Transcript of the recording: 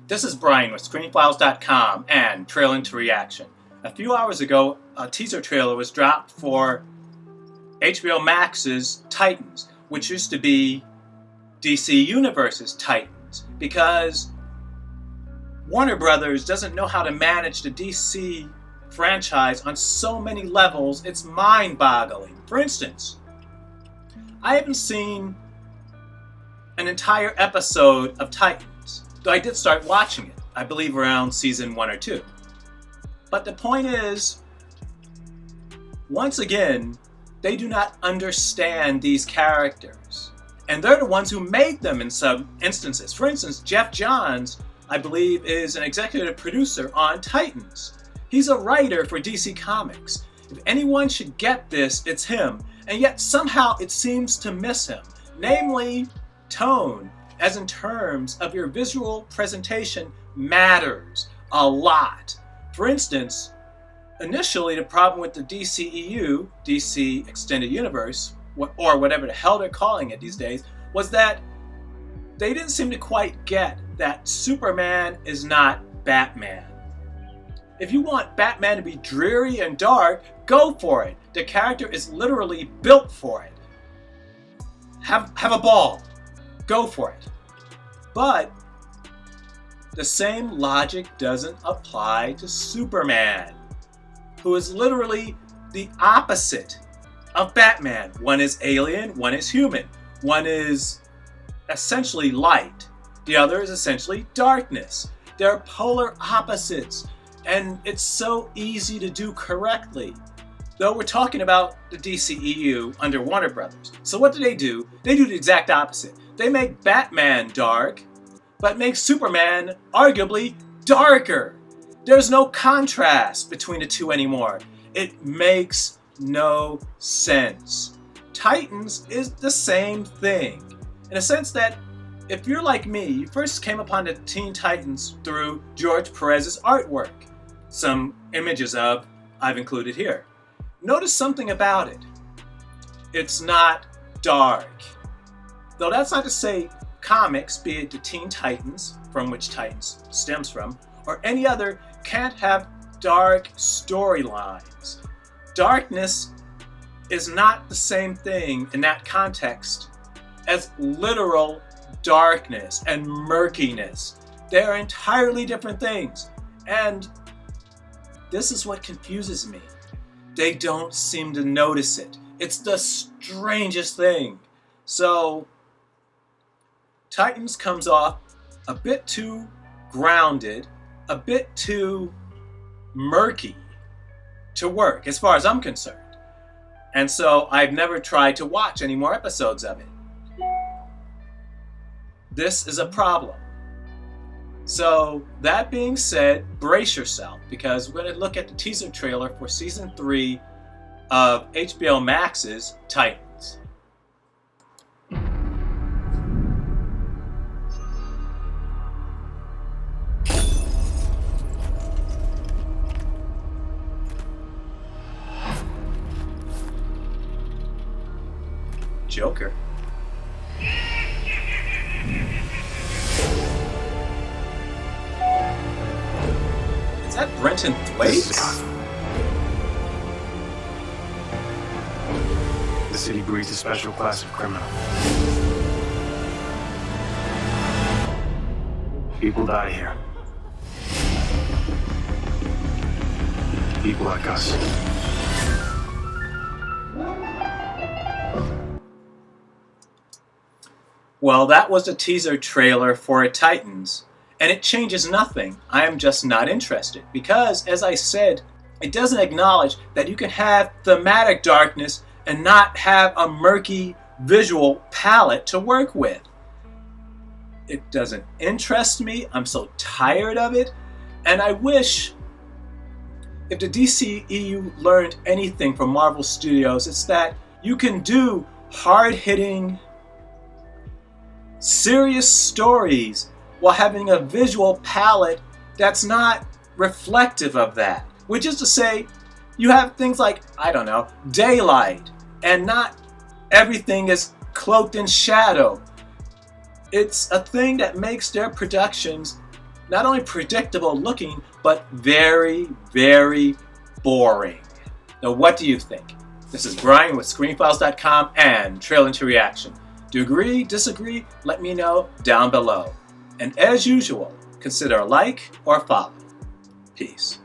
This is Brian with ScreenFiles.com and Trailing to Reaction. A few hours ago, a teaser trailer was dropped for HBOMax's Titans, which used to be DC Universe's Titans, because Warner Brothers doesn't know how to manage the DC franchise on so many levels, it's mind-boggling. For instance, I haven't seen an entire episode of Titans, though I did start watching it, I believe around season 1 or 2. But the point is, once again, they do not understand these characters. And they're the ones who made them in some instances. For instance, Jeff Johns, I believe, is an executive producer on Titans. He's a writer for DC Comics. If anyone should get this, it's him. And yet somehow it seems to miss him. Namely, tone, as in terms of your visual presentation, matters a lot. For instance, initially the problem with the DCEU, DC Extended Universe, or whatever the hell they're calling it these days, was that they didn't seem to quite get that Superman is not Batman. If you want Batman to be dreary and dark, go for it. The character is literally built for it. Have a ball. Go for it. But the same logic doesn't apply to Superman, who is literally the opposite of Batman. One is alien, one is human. One is essentially light. The other is essentially darkness. They're polar opposites, and it's so easy to do correctly. Though we're talking about the DCEU under Warner Brothers. So what do? They do the exact opposite. They make Batman dark, but make Superman arguably darker. There's no contrast between the two anymore. It makes no sense. Titans is the same thing, in a sense that if you're like me, you first came upon the Teen Titans through George Perez's artwork. Some images of I've included here. Notice something about it. It's not dark. Though that's not to say comics, be it the Teen Titans, from which Titans stems from, or any other, can't have dark storylines. Darkness is not the same thing in that context as literal darkness and murkiness. They are entirely different things. And this is what confuses me. They don't seem to notice it. It's the strangest thing. So, Titans comes off a bit too grounded, a bit too murky to work, as far as I'm concerned. And so I've never tried to watch any more episodes of it. This is a problem. So that being said, brace yourself, because we're going to look at the teaser trailer for season 3 of HBO Max's Titans. Joker. Is that Brenton Thwaites? The city breeds a special class of criminal. People die here. People like us. Well, that was a teaser trailer for Titans, and it changes nothing. I am just not interested, because, as I said, it doesn't acknowledge that you can have thematic darkness and not have a murky visual palette to work with. It doesn't interest me. I'm so tired of it, and I wish if the DCEU learned anything from Marvel Studios, it's that you can do hard-hitting, serious stories while having a visual palette that's not reflective of that. Which is to say, you have things like, I don't know, daylight, and not everything is cloaked in shadow. It's a thing that makes their productions not only predictable looking, but very, very boring. Now, what do you think? This is Brian with ScreenFiles.com and Trailer to Reaction. Do you agree, disagree? Let me know down below. And as usual, consider a like or a follow. Peace.